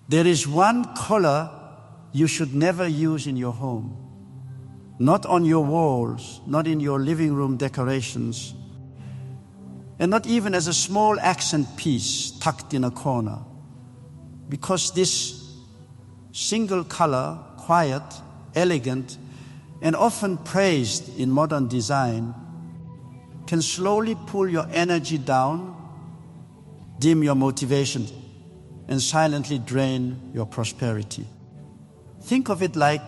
There is one color you should never use in your home. Not on your walls, not in your living room decorations, and not even as a small accent piece tucked in a corner. Because this single color, quiet, elegant, and often praised in modern design, can slowly pull your energy down, dim your motivation, and silently drain your prosperity. Think of it like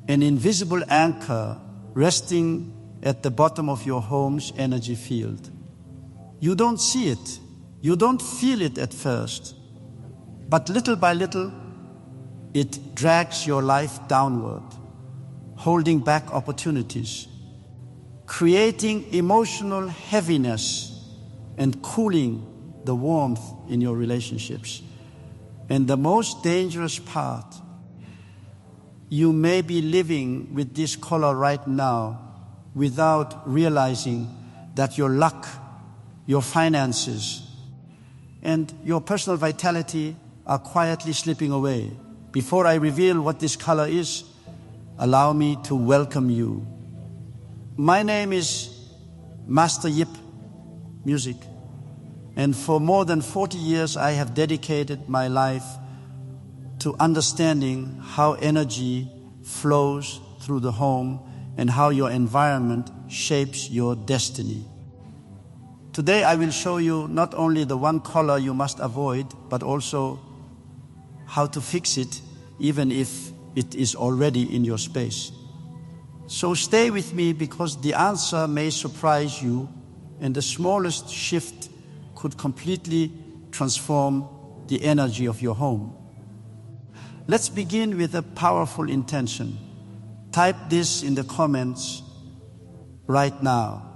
an invisible anchor resting at the bottom of your home's energy field. You don't see it, you don't feel it at first, but little by little, it drags your life downward, holding back opportunities, creating emotional heaviness and cooling the warmth in your relationships. And the most dangerous part, you may be living with this color right now without realizing that your luck, your finances, and your personal vitality are quietly slipping away. Before I reveal what this color is, allow me to welcome you. My name is Master Yip Music, and for more than 40 years I have dedicated my life to understanding how energy flows through the home and how your environment shapes your destiny. Today I will show you not only the one color you must avoid, but also how to fix it, even if it is already in your space. So stay with me, because the answer may surprise you, and the smallest shift could completely transform the energy of your home. Let's begin with a powerful intention. Type this in the comments right now.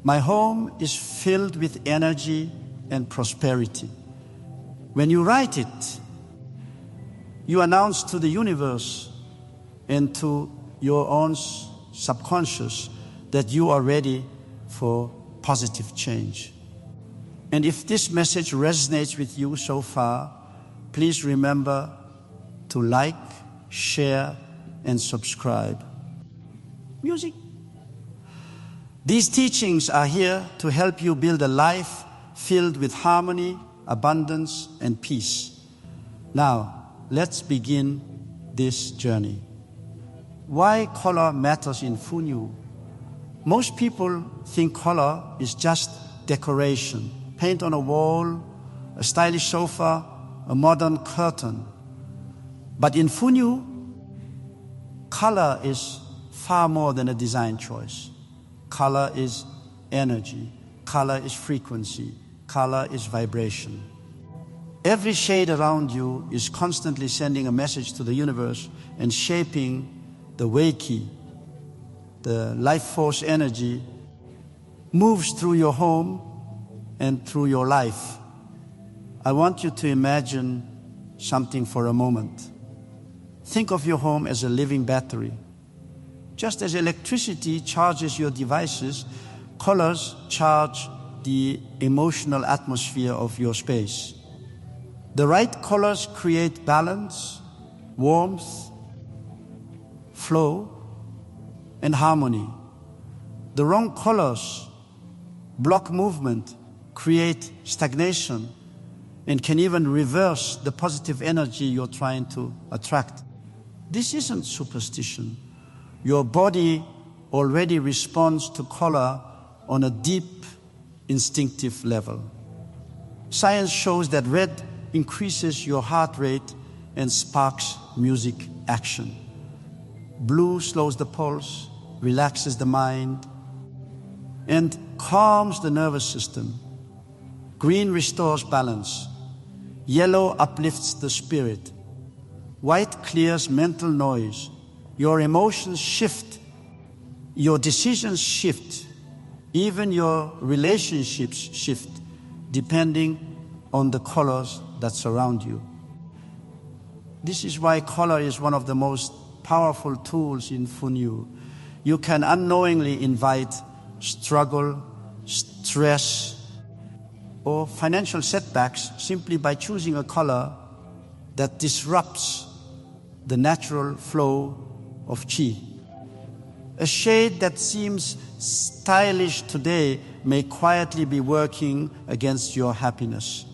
My home is filled with energy and prosperity. When you write it, you announce to the universe and to your own subconscious that you are ready for positive change. And if this message resonates with you so far, please remember to like, share, and subscribe. Music. These teachings are here to help you build a life filled with harmony, abundance, and peace. Now, let's begin this journey. Why color matters in Funyu? Most people think color is just decoration. Paint on a wall, a stylish sofa, a modern curtain. But in Funyu, color is far more than a design choice. Color is energy. Color is frequency. Color is vibration. Every shade around you is constantly sending a message to the universe and shaping the Wei-Qi, the life force energy, moves through your home and through your life. I want you to imagine something for a moment. Think of your home as a living battery. Just as electricity charges your devices, colors charge the emotional atmosphere of your space. The right colors create balance, warmth, flow, and harmony. The wrong colors block movement, create stagnation, and can even reverse the positive energy you're trying to attract. This isn't superstition. Your body already responds to color on a deep, instinctive level. Science shows that red increases your heart rate and sparks music action. Blue slows the pulse, relaxes the mind, and calms the nervous system. Green restores balance. Yellow uplifts the spirit. White clears mental noise. Your emotions shift. Your decisions shift. Even your relationships shift, depending on the colors that surround you. This is why color is one of the most powerful tools in Funyu. You can unknowingly invite struggle, stress, or financial setbacks simply by choosing a color that disrupts the natural flow of chi. A shade that seems stylish today may quietly be working against your happiness.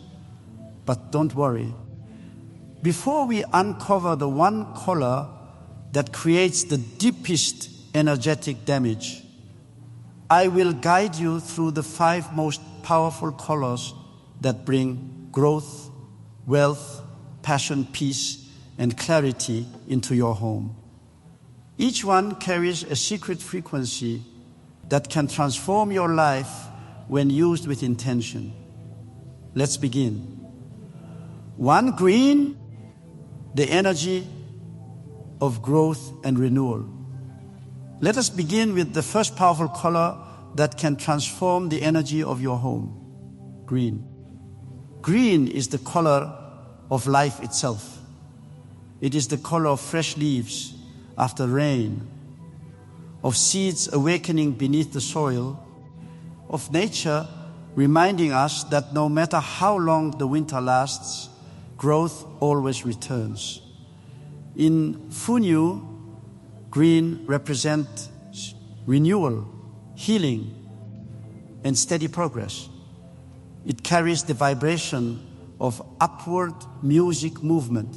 But don't worry. Before we uncover the one color that creates the deepest energetic damage, I will guide you through the 5 most powerful colors that bring growth, wealth, passion, peace, and clarity into your home. Each one carries a secret frequency that can transform your life when used with intention. Let's begin. 1, green, the energy of growth and renewal. Let us begin with the first powerful color that can transform the energy of your home. Green. Green is the color of life itself. It is the color of fresh leaves after rain, of seeds awakening beneath the soil, of nature reminding us that no matter how long the winter lasts, growth always returns. In Funyu, green represents renewal, healing, and steady progress. It carries the vibration of upward music movement,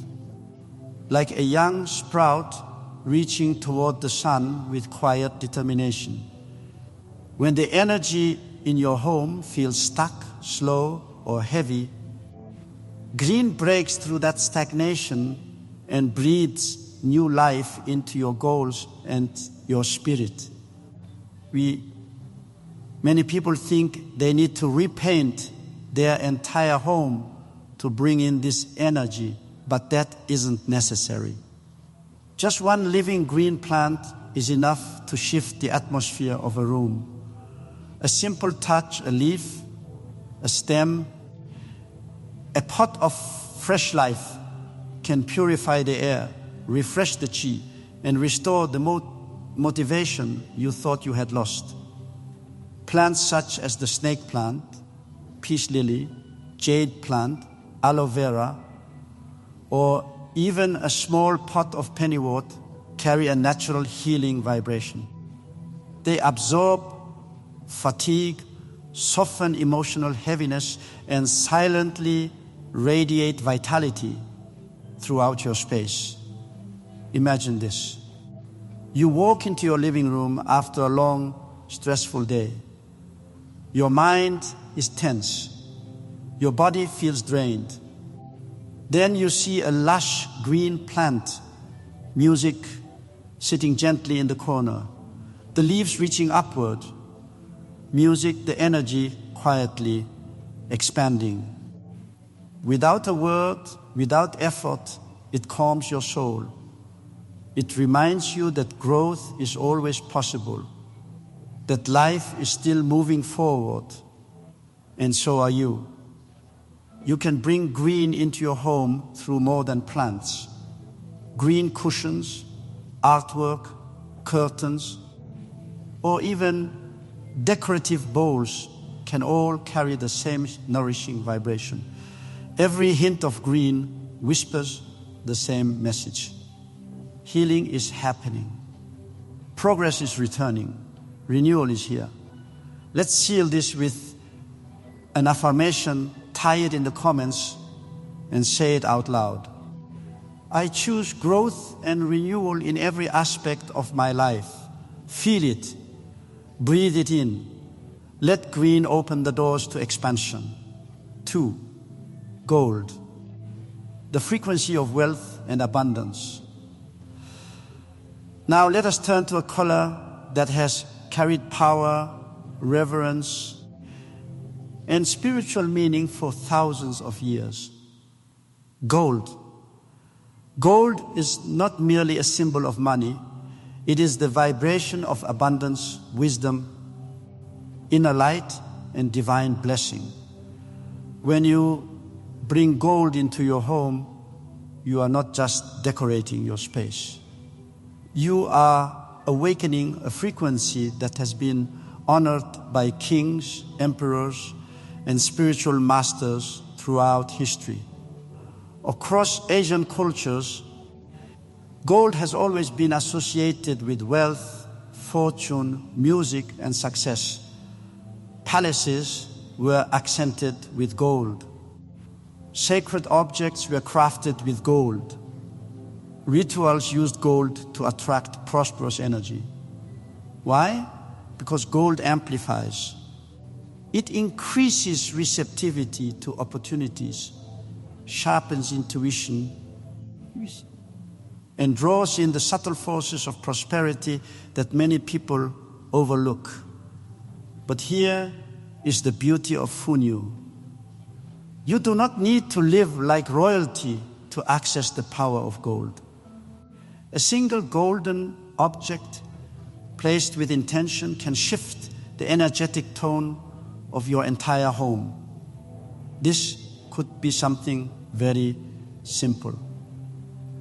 like a young sprout reaching toward the sun with quiet determination. When the energy in your home feels stuck, slow, or heavy, green breaks through that stagnation and breathes new life into your goals and your spirit. Many people think they need to repaint their entire home to bring in this energy, but that isn't necessary. Just one living green plant is enough to shift the atmosphere of a room. A simple touch, a leaf, a stem, a pot of fresh life can purify the air, refresh the chi, and restore the motivation you thought you had lost. Plants such as the snake plant, peace lily, jade plant, aloe vera, or even a small pot of pennywort carry a natural healing vibration. They absorb fatigue, soften emotional heaviness, and silently radiate vitality throughout your space. Imagine this. You walk into your living room after a long, stressful day. Your mind is tense. Your body feels drained. Then you see a lush green plant, music sitting gently in the corner, the leaves reaching upward, music, the energy quietly expanding. Without a word, without effort, it calms your soul. It reminds you that growth is always possible, that life is still moving forward, and so are you. You can bring green into your home through more than plants. Green cushions, artwork, curtains, or even decorative bowls can all carry the same nourishing vibration. Every hint of green whispers the same message. Healing is happening. Progress is returning. Renewal is here. Let's seal this with an affirmation. Tie it in the comments and say it out loud. I choose growth and renewal in every aspect of my life. Feel it. Breathe it in. Let green open the doors to expansion. 2, gold. The frequency of wealth and abundance. Now let us turn to a color that has carried power, reverence, and spiritual meaning for thousands of years. Gold. Gold is not merely a symbol of money. It is the vibration of abundance, wisdom, inner light, and divine blessing. When you bring gold into your home, you are not just decorating your space. You are awakening a frequency that has been honored by kings, emperors, and spiritual masters throughout history. Across Asian cultures, gold has always been associated with wealth, fortune, music, and success. Palaces were accented with gold. Sacred objects were crafted with gold. Rituals used gold to attract prosperous energy. Why? Because gold amplifies. It increases receptivity to opportunities, sharpens intuition, and draws in the subtle forces of prosperity that many people overlook. But here is the beauty of Funyu. You do not need to live like royalty to access the power of gold. A single golden object placed with intention can shift the energetic tone of your entire home. This could be something very simple.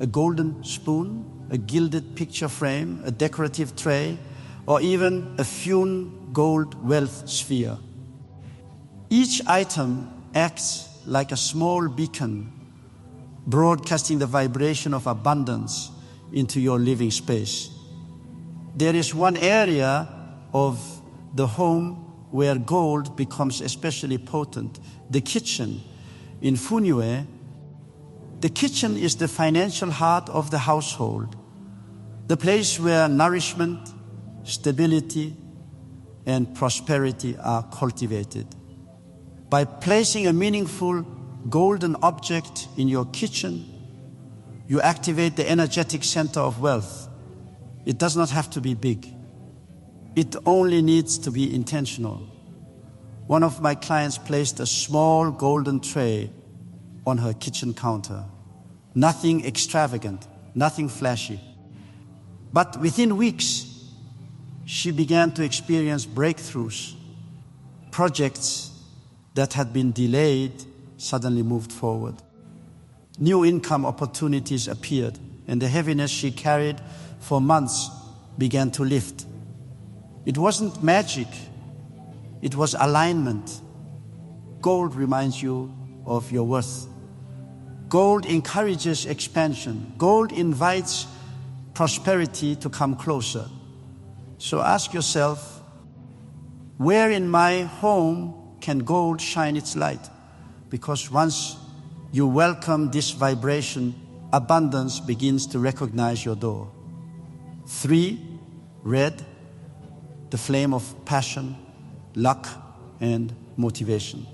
A golden spoon, a gilded picture frame, a decorative tray, or even a hewn gold wealth sphere. Each item acts like a small beacon, broadcasting the vibration of abundance into your living space. There is one area of the home where gold becomes especially potent, the kitchen. In Funyue, the kitchen is the financial heart of the household, the place where nourishment, stability, and prosperity are cultivated. By placing a meaningful golden object in your kitchen, you activate the energetic center of wealth. It does not have to be big. It only needs to be intentional. One of my clients placed a small golden tray on her kitchen counter. Nothing extravagant, nothing flashy. But within weeks, she began to experience breakthroughs. Projects that had been delayed suddenly moved forward. New income opportunities appeared, and the heaviness she carried for months began to lift. It wasn't magic, it was alignment. Gold reminds you of your worth. Gold encourages expansion. Gold invites prosperity to come closer. So ask yourself, where in my home can gold shine its light? Because once you welcome this vibration, abundance begins to recognize your door. 3, red, the flame of passion, luck, and motivation.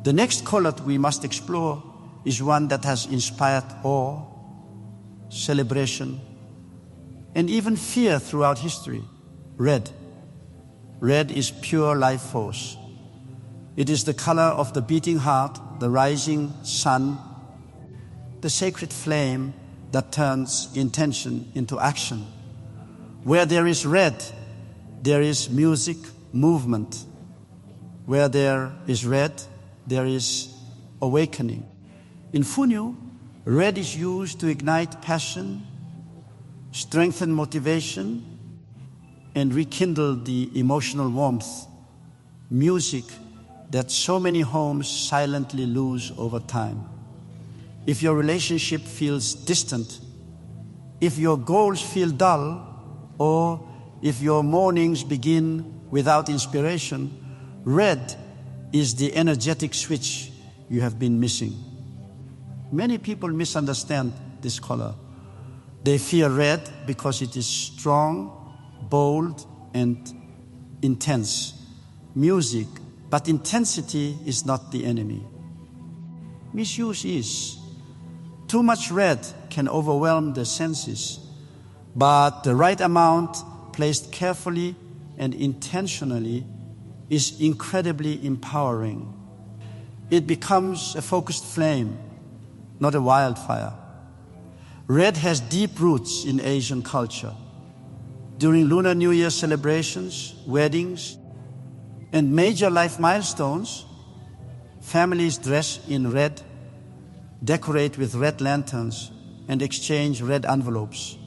The next color we must explore is one that has inspired awe, celebration, and even fear throughout history. Red. Red is pure life force. It is the color of the beating heart, the rising sun, the sacred flame that turns intention into action. Where there is red, there is music, movement. Where there is red, there is awakening. In Funyu, red is used to ignite passion, strengthen motivation, and rekindle the emotional warmth, music that so many homes silently lose over time. If your relationship feels distant, if your goals feel dull, or if your mornings begin without inspiration, red is the energetic switch you have been missing. Many people misunderstand this color. They fear red because it is strong, bold, and intense. Music, but intensity is not the enemy. Misuse is. Too much red can overwhelm the senses, but the right amount, placed carefully and intentionally, is incredibly empowering. It becomes a focused flame, not a wildfire. Red has deep roots in Asian culture. During Lunar New Year celebrations, weddings, and major life milestones, families dress in red, decorate with red lanterns, and exchange red envelopes.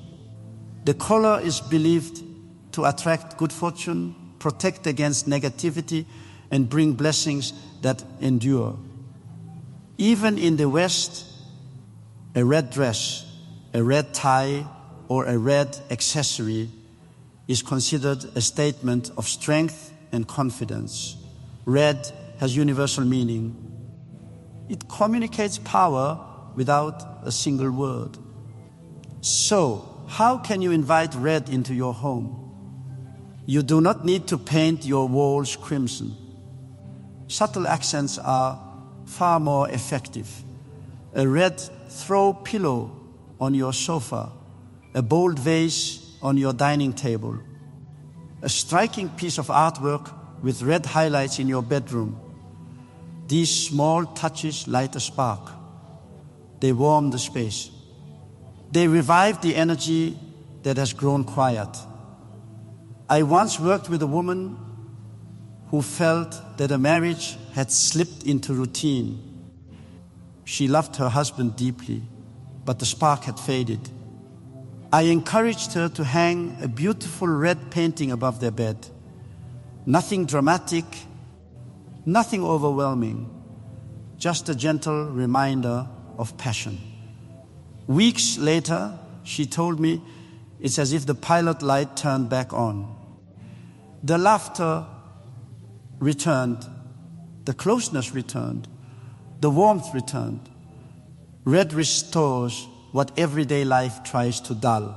The color is believed to attract good fortune, protect against negativity, and bring blessings that endure. Even in the West, a red dress, a red tie, or a red accessory is considered a statement of strength and confidence. Red has universal meaning. It communicates power without a single word. So, how can you invite red into your home? You do not need to paint your walls crimson. Subtle accents are far more effective. A red throw pillow on your sofa, a bold vase on your dining table, a striking piece of artwork with red highlights in your bedroom. These small touches light a spark. They warm the space. They revive the energy that has grown quiet. I once worked with a woman who felt that a marriage had slipped into routine. She loved her husband deeply, but the spark had faded. I encouraged her to hang a beautiful red painting above their bed. Nothing dramatic, nothing overwhelming, just a gentle reminder of passion. Weeks later, she told me it's as if the pilot light turned back on. The laughter returned, the closeness returned, the warmth returned. Red restores what everyday life tries to dull.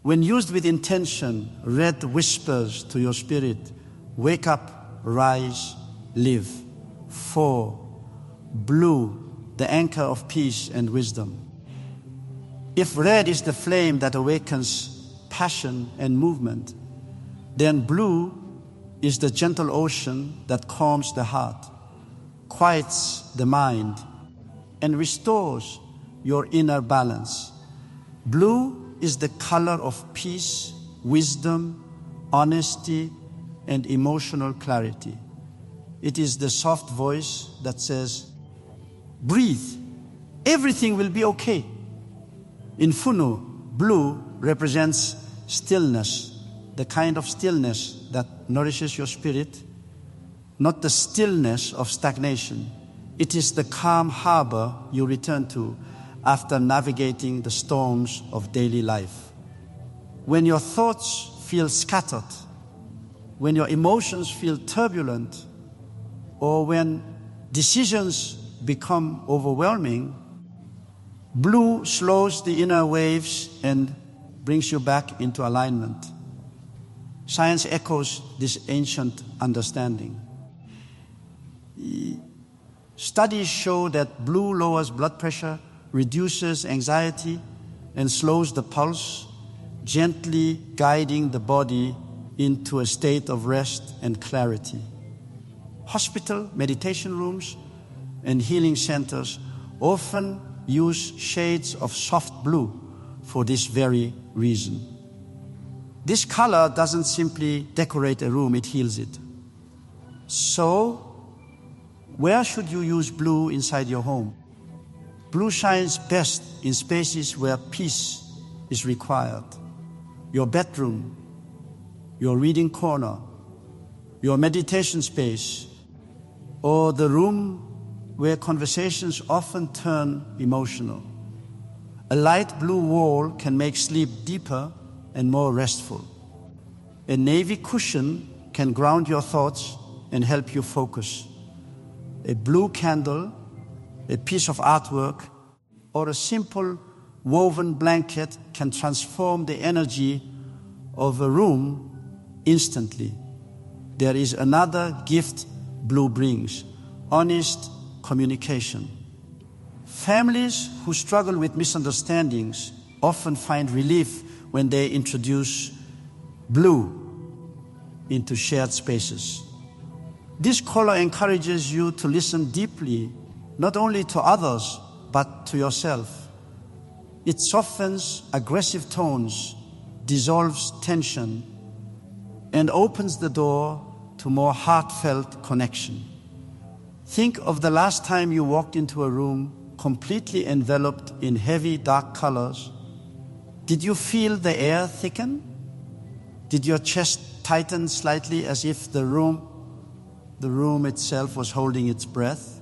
When used with intention, red whispers to your spirit, wake up, rise, live. 4, blue, the anchor of peace and wisdom. If red is the flame that awakens passion and movement, then blue is the gentle ocean that calms the heart, quiets the mind, and restores your inner balance. Blue is the color of peace, wisdom, honesty, and emotional clarity. It is the soft voice that says, breathe, everything will be okay. In Funu, blue represents stillness, the kind of stillness that nourishes your spirit, not the stillness of stagnation. It is the calm harbor you return to after navigating the storms of daily life. When your thoughts feel scattered, when your emotions feel turbulent, or when decisions become overwhelming, blue slows the inner waves and brings you back into alignment. Science echoes this ancient understanding. Studies show that blue lowers blood pressure, reduces anxiety, and slows the pulse, gently guiding the body into a state of rest and clarity. Hospital, meditation rooms, and healing centers often use shades of soft blue for this very reason. This color doesn't simply decorate a room, it heals it. So, where should you use blue inside your home? Blue shines best in spaces where peace is required. Your bedroom, your reading corner, your meditation space, or the room where conversations often turn emotional. A light blue wall can make sleep deeper and more restful. A navy cushion can ground your thoughts and help you focus. A blue candle, a piece of artwork, or a simple woven blanket can transform the energy of a room instantly. There is another gift blue brings: honest communication. Families who struggle with misunderstandings often find relief when they introduce blue into shared spaces. This color encourages you to listen deeply, not only to others, but to yourself. It softens aggressive tones, dissolves tension, and opens the door to more heartfelt connection. Think of the last time you walked into a room completely enveloped in heavy, dark colors. Did you feel the air thicken? Did your chest tightened slightly as if the room itself was holding its breath.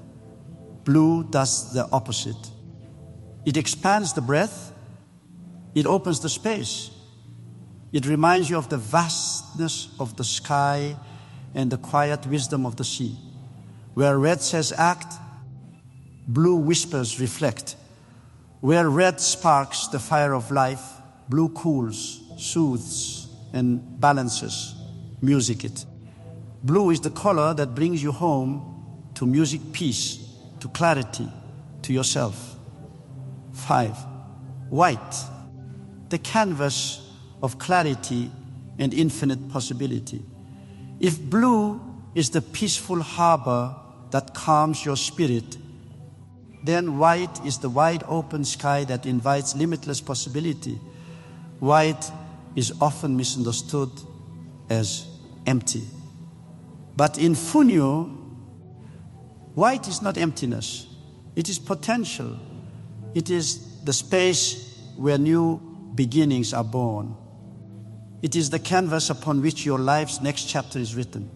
Blue does the opposite. It expands the breath. It opens the space. It reminds you of the vastness of the sky and the quiet wisdom of the sea. Where red says act, blue whispers reflect. Where red sparks the fire of life, blue cools, soothes, and balances, music it. Blue is the color that brings you home to music peace, to clarity, to yourself. 5. White, the canvas of clarity and infinite possibility. If blue is the peaceful harbor that calms your spirit, then white is the wide open sky that invites limitless possibility. White is often misunderstood as empty. But in Funyo, white is not emptiness. It is potential. It is the space where new beginnings are born. It is the canvas upon which your life's next chapter is written.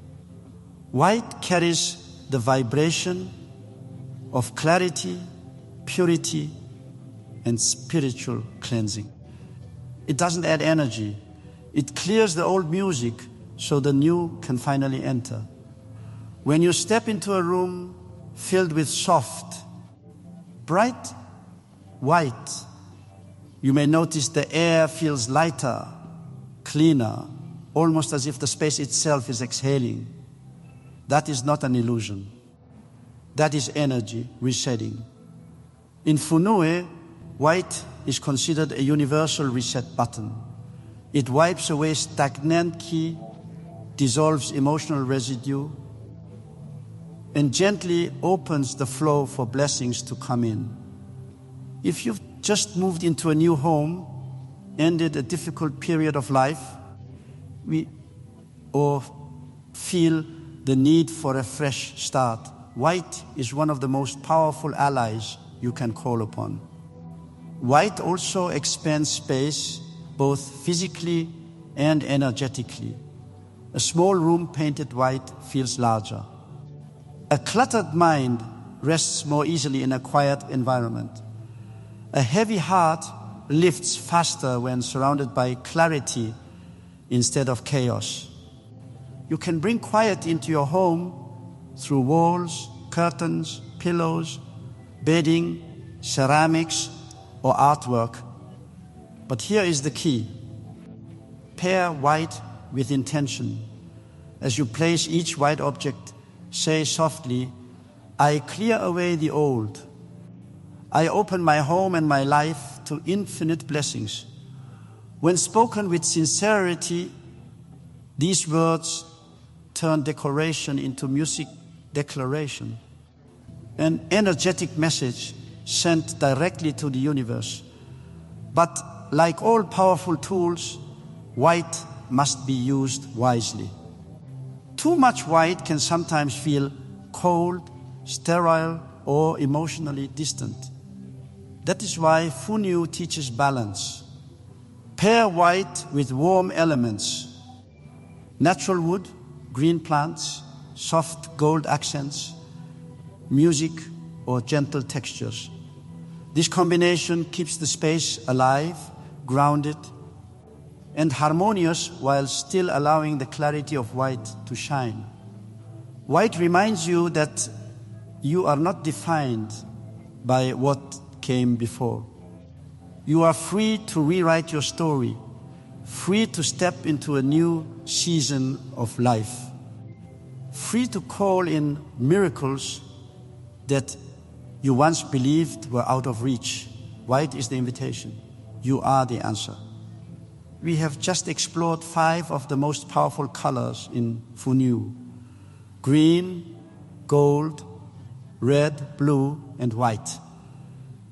White carries the vibration of clarity, purity, and spiritual cleansing. It doesn't add energy. It clears the old music so the new can finally enter. When you step into a room filled with soft, bright white, you may notice the air feels lighter, cleaner, almost as if the space itself is exhaling. That is not an illusion. That is energy resetting. In Funue, white is considered a universal reset button. It wipes away stagnant ki, dissolves emotional residue, and gently opens the flow for blessings to come in. If you've just moved into a new home, ended a difficult period of life, or feel the need for a fresh start, white is one of the most powerful allies you can call upon. White also expands space, both physically and energetically. A small room painted white feels larger. A cluttered mind rests more easily in a quiet environment. A heavy heart lifts faster when surrounded by clarity instead of chaos. You can bring quiet into your home through walls, curtains, pillows, bedding, ceramics, or artwork. But here is the key. Pair white with intention. As you place each white object, say softly, I clear away the old. I open my home and my life to infinite blessings. When spoken with sincerity, these words turn decoration into music declaration, an energetic message sent directly to the universe. But like all powerful tools, white must be used wisely. Too much white can sometimes feel cold, sterile, or emotionally distant. That is why Funyu teaches balance. Pair white with warm elements, natural wood, green plants, soft gold accents, music, or gentle textures. This combination keeps the space alive, grounded, and harmonious while still allowing the clarity of white to shine. White reminds you that you are not defined by what came before. You are free to rewrite your story, free to step into a new season of life, free to call in miracles that you once believed were out of reach. White is the invitation. You are the answer. We have just explored 5 of the most powerful colors in Funyu: green, gold, red, blue, and white.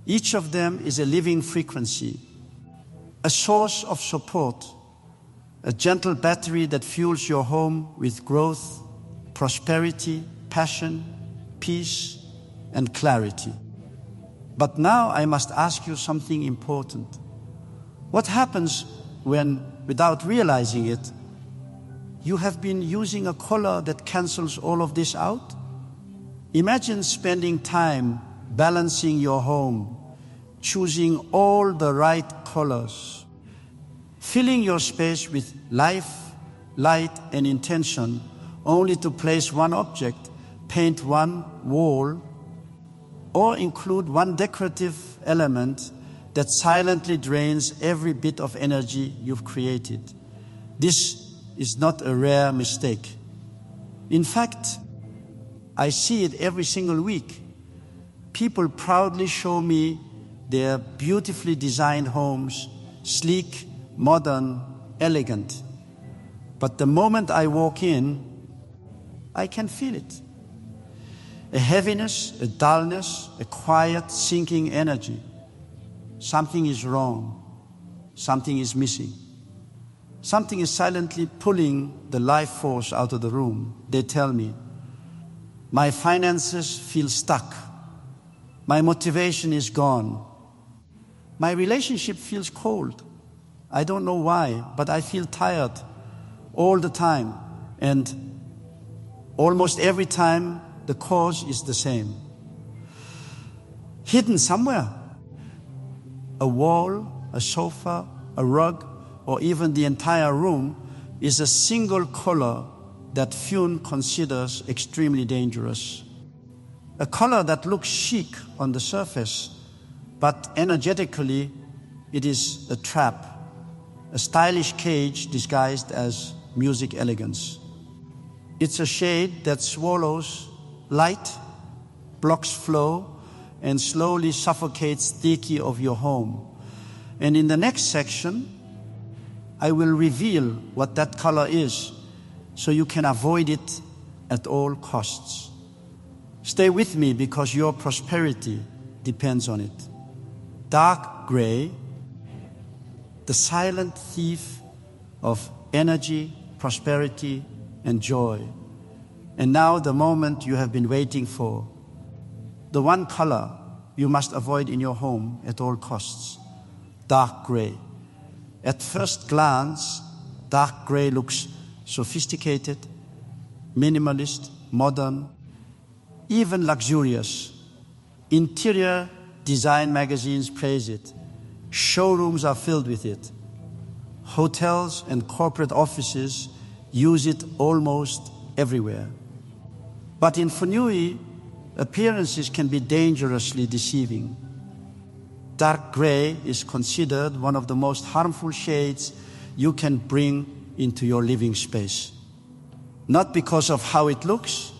Each of them is a living frequency, a source of support, a gentle battery that fuels your home with growth, prosperity, passion, peace, and clarity. But now I must ask you something important. What happens when, without realizing it, you have been using a color that cancels all of this out? Imagine spending time balancing your home, choosing all the right colors, filling your space with life, light, and intention, only to place one object, paint one wall, or include one decorative element that silently drains every bit of energy you've created. This is not a rare mistake. In fact, I see it every single week. People proudly show me their beautifully designed homes, sleek, modern, elegant. But the moment I walk in, I can feel it. A heaviness, a dullness, a quiet, sinking energy. Something is wrong. Something is missing. Something is silently pulling the life force out of the room. They tell me, my finances feel stuck. My motivation is gone. My relationship feels cold. I don't know why, but I feel tired all the time. And almost every time, the cause is the same. Hidden somewhere. A wall, a sofa, a rug, or even the entire room is a single color that Fune considers extremely dangerous. A color that looks chic on the surface, but energetically it is a trap, a stylish cage disguised as music elegance. It's a shade that swallows light, blocks flow, and slowly suffocates the key of your home. And in the next section, I will reveal what that color is so you can avoid it at all costs. Stay with me because your prosperity depends on it. Dark gray, the silent thief of energy, prosperity, and joy. And now the moment you have been waiting for. The one color you must avoid in your home at all costs. Dark gray. At first glance, dark gray looks sophisticated, minimalist, modern, even luxurious. Interior design magazines praise it. Showrooms are filled with it. Hotels and corporate offices use it almost everywhere. But in Funui, appearances can be dangerously deceiving. Dark gray is considered one of the most harmful shades you can bring into your living space. Not because of how it looks,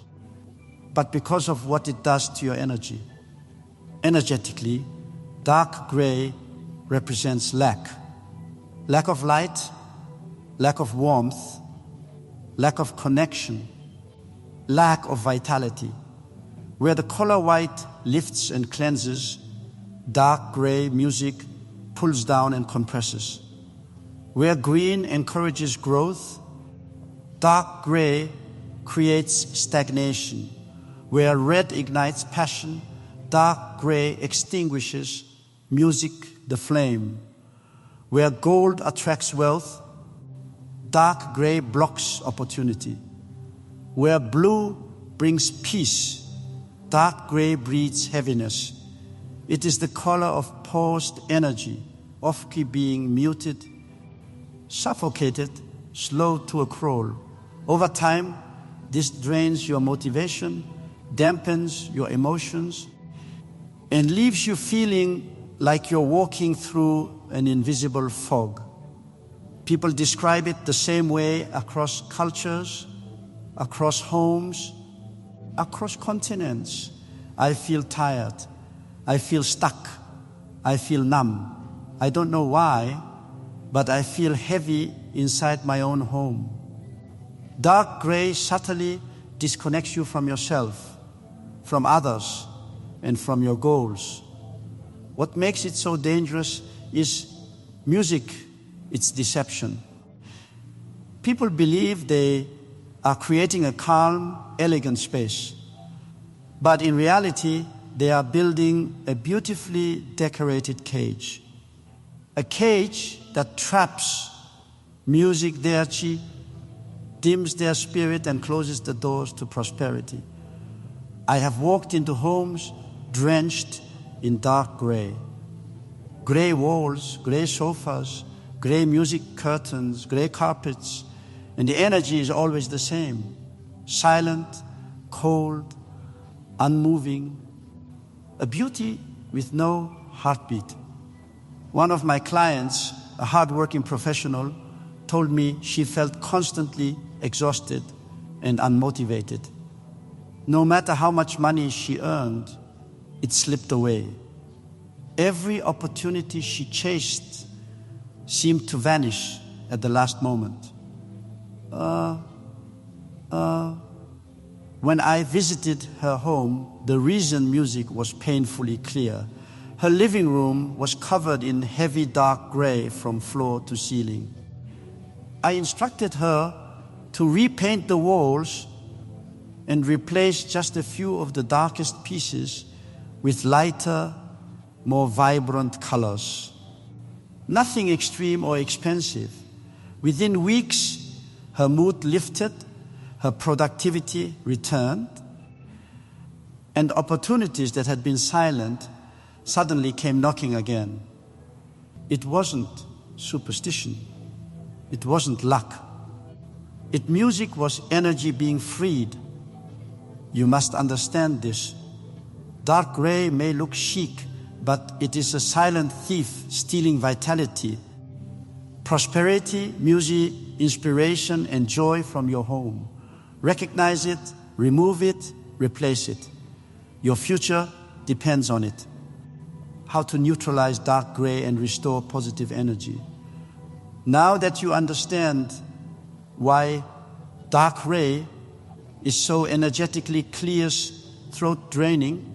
but because of what it does to your energy. Energetically, dark gray represents lack. Lack of light, lack of warmth, lack of connection, lack of vitality. Where the color white lifts and cleanses, dark gray music pulls down and compresses. Where green encourages growth, dark gray creates stagnation. Where red ignites passion, dark gray extinguishes music, the flame. Where gold attracts wealth, dark gray blocks opportunity. Where blue brings peace, dark gray breeds heaviness. It is the color of paused energy, often being muted, suffocated, slow to a crawl. Over time, this drains your motivation, dampens your emotions, and leaves you feeling like you're walking through an invisible fog. People describe it the same way across cultures, across homes, across continents. I feel tired. I feel stuck. I feel numb. I don't know why, but I feel heavy inside my own home. Dark gray subtly disconnects you from yourself, from others, and from your goals. What makes it so dangerous is music, its deception. People believe they are creating a calm, elegant space, but in reality, they are building a beautifully decorated cage. A cage that traps music, derchi, dims their spirit and closes the doors to prosperity. I have walked into homes drenched in dark gray. Gray walls, gray sofas, gray music curtains, gray carpets, and the energy is always the same. Silent, cold, unmoving. A beauty with no heartbeat. One of my clients, a hard-working professional, told me she felt constantly exhausted and unmotivated. No matter how much money she earned, it slipped away. Every opportunity she chased seemed to vanish at the last moment. When I visited her home, the reason music was painfully clear. Her living room was covered in heavy dark gray from floor to ceiling. I instructed her to repaint the walls and replace just a few of the darkest pieces with lighter, more vibrant colors. Nothing extreme or expensive. Within weeks, her mood lifted, her productivity returned, and opportunities that had been silent suddenly came knocking again. It wasn't superstition. It wasn't luck. Music was energy being freed. You must understand this. Dark gray may look chic, but it is a silent thief stealing vitality, prosperity, music, inspiration, and joy from your home. Recognize it, remove it, replace it. Your future depends on it. How to neutralize dark gray and restore positive energy. Now that you understand why dark gray is so energetically clear, throat draining,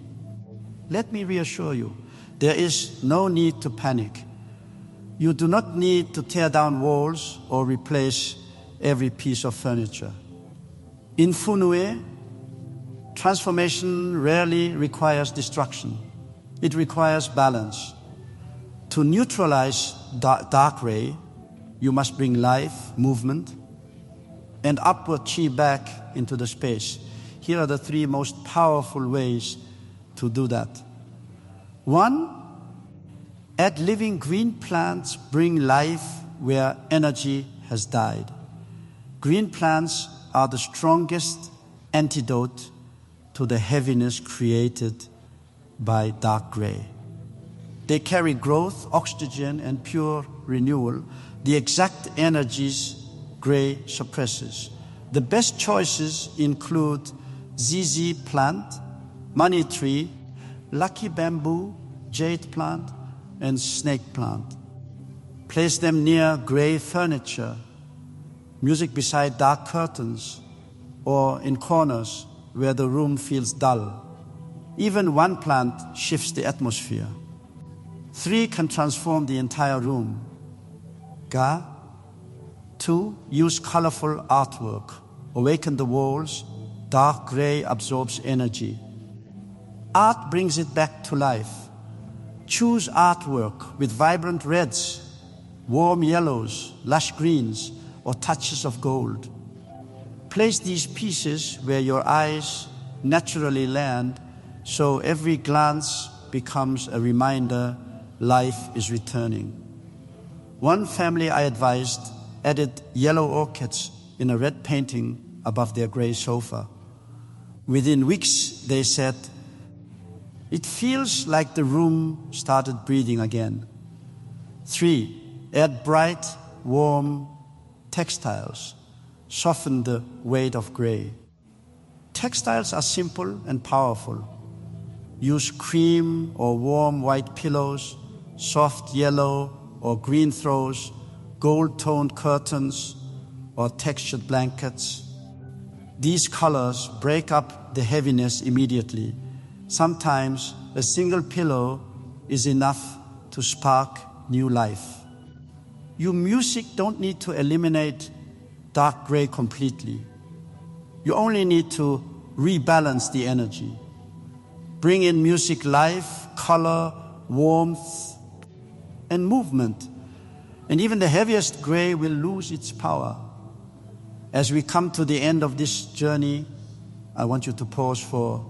let me reassure you, there is no need to panic. You do not need to tear down walls or replace every piece of furniture. In Funue, transformation rarely requires destruction. It requires balance. To neutralize dark ray, you must bring life, movement, and upward chi back into the space. Here are the three most powerful ways to do that. 1, add living green plants, bring life where energy has died. Green plants are the strongest antidote to the heaviness created by dark gray. They carry growth, oxygen, and pure renewal, the exact energies gray suppresses. The best choices include ZZ plant, money tree, lucky bamboo, jade plant, and snake plant. Place them near gray furniture, music beside dark curtains, or in corners where the room feels dull. Even one plant shifts the atmosphere. 3 can transform the entire room. 2, use colorful artwork. Awaken the walls. Dark gray absorbs energy. Art brings it back to life. Choose artwork with vibrant reds, warm yellows, lush greens, or touches of gold. Place these pieces where your eyes naturally land, so every glance becomes a reminder life is returning. One family I advised added yellow orchids in a red painting above their gray sofa. Within weeks, they said, it feels like the room started breathing again. 3, add bright, warm textiles. Soften the weight of gray. Textiles are simple and powerful. Use cream or warm white pillows, soft yellow or green throws, gold-toned curtains, or textured blankets. These colors break up the heaviness immediately. Sometimes a single pillow is enough to spark new life. Your music don't need to eliminate dark gray completely. You only need to rebalance the energy. Bring in music life, color, warmth, and movement. And even the heaviest gray will lose its power. As we come to the end of this journey, I want you to pause for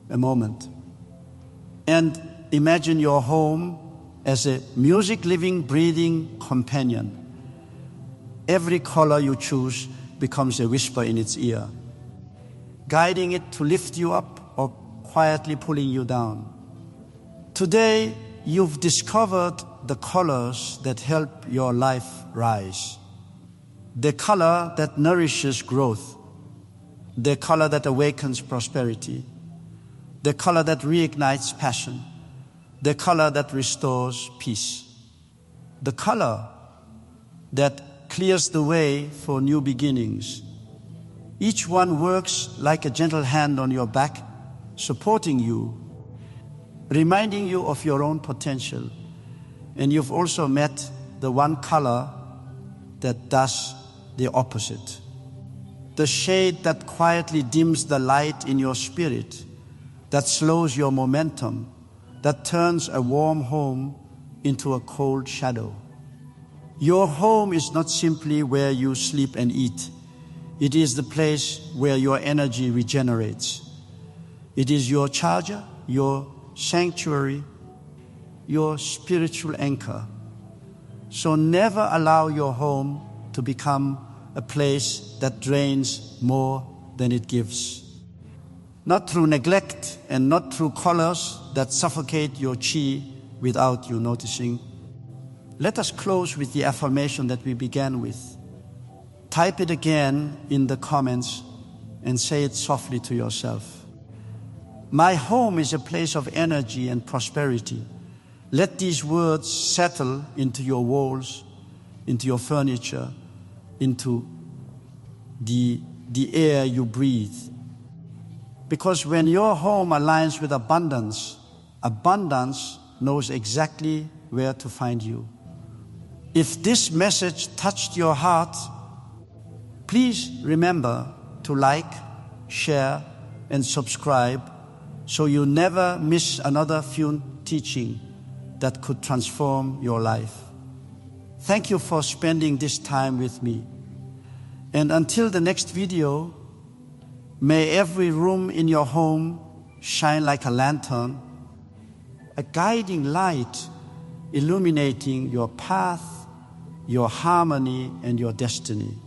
a moment and imagine your home as a music, living, breathing companion. Every color you choose becomes a whisper in its ear, guiding it to lift you up or quietly pulling you down. Today, you've discovered the colors that help your life rise. The color that nourishes growth. The color that awakens prosperity. The color that reignites passion. The color that restores peace. The color that clears the way for new beginnings. Each one works like a gentle hand on your back, supporting you, reminding you of your own potential. And you've also met the one color that does the opposite. The shade that quietly dims the light in your spirit, that slows your momentum, that turns a warm home into a cold shadow. Your home is not simply where you sleep and eat. It is the place where your energy regenerates. It is your charger, your sanctuary, your spiritual anchor. So never allow your home to become a place that drains more than it gives. Not through neglect and not through colors that suffocate your chi without you noticing. Let us close with the affirmation that we began with. Type it again in the comments and say it softly to yourself. My home is a place of energy and prosperity. Let these words settle into your walls, into your furniture, into the air you breathe. Because when your home aligns with abundance, abundance knows exactly where to find you. If this message touched your heart, please remember to like, share, and subscribe so you never miss another Fune teaching that could transform your life. Thank you for spending this time with me. And until the next video, may every room in your home shine like a lantern, a guiding light illuminating your path, your harmony, and your destiny.